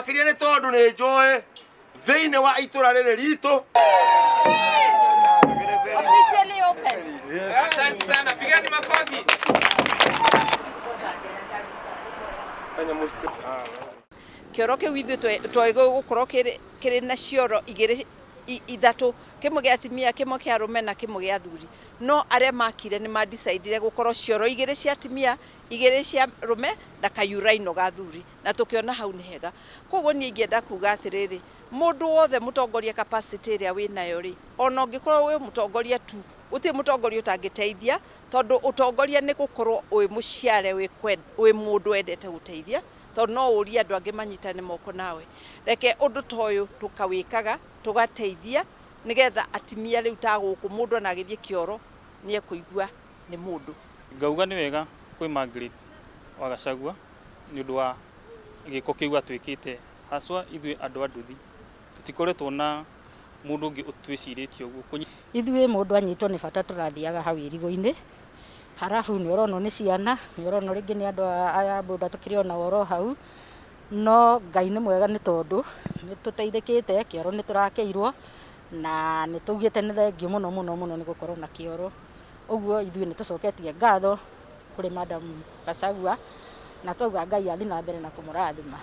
makiria ni tondu ni njui thiini wa itura riri ritu Officially open. Asante sana, pigani makofi. Kioro kiu ithuĩ twagĩrĩirwo gũkorwo kĩrĩ na cioro igĩrĩ ithatu, kimwe gĩa atimia, kimwe kĩa arũme na kimwe gĩa athuri. No arĩa makire nĩ ma-decide gũkorwo cioro igĩrĩ cia atimia, igĩrĩ cia arũme na kayuraino ga athuri, na tũkĩona hau nĩ hega. Koguo niĩ ingĩenda kuga atĩrĩrĩ, mũndũ wothe mũtongoria capacity ĩrĩa wĩnayo rĩ, ona ũngĩkorwo wĩ mũtongoria tu, gũtirĩ mũtongoria ũtangĩteithia, tondũ ũtongoria nĩ gũkorwo wĩ mũciare wĩ mũndũ wendete gũteithia, tondũ no ũrie andũ angĩ manyitane moko nawe. Reke ũndũ ta ũyũ tũkawĩkaga, tũgateithia, nĩgetha atimia rĩu ta gũkũ mũndũ ona agĩthiĩ kĩoro nĩ ekũigua nĩ mũndũ. Ngauga nĩ wega kwĩ Margaret wa Gachagua nĩ ũndũ wa gĩko kĩu atuĩkĩte, haswa ithuĩ andũ a nduthi tũtikoretwo na mũndũ ũngĩ ũtwĩcirĩtie ũguo. Ithuĩ mũndũ anyitwo nĩ bata tũrathiaga hau irigo-inĩ, harabu nĩ ũrona nĩ ciana, nĩ ũrona rĩngĩ nĩ andũ aya boda tũkĩrĩ ona oro hau, no Ngai nĩ mwega nĩ tondũ nĩ tũteithĩkĩte, kĩoro nĩ tũrakĩirwo na nĩ tũgĩte nĩ thengiũ mũno mũno mũno nĩ gũkorwo na kĩoro. Ũguo ithuĩ nĩ tũcoketie ngatho kũrĩ Madam Gachagua na twauga Ngai athiĩ na mbere na kũmũrathima.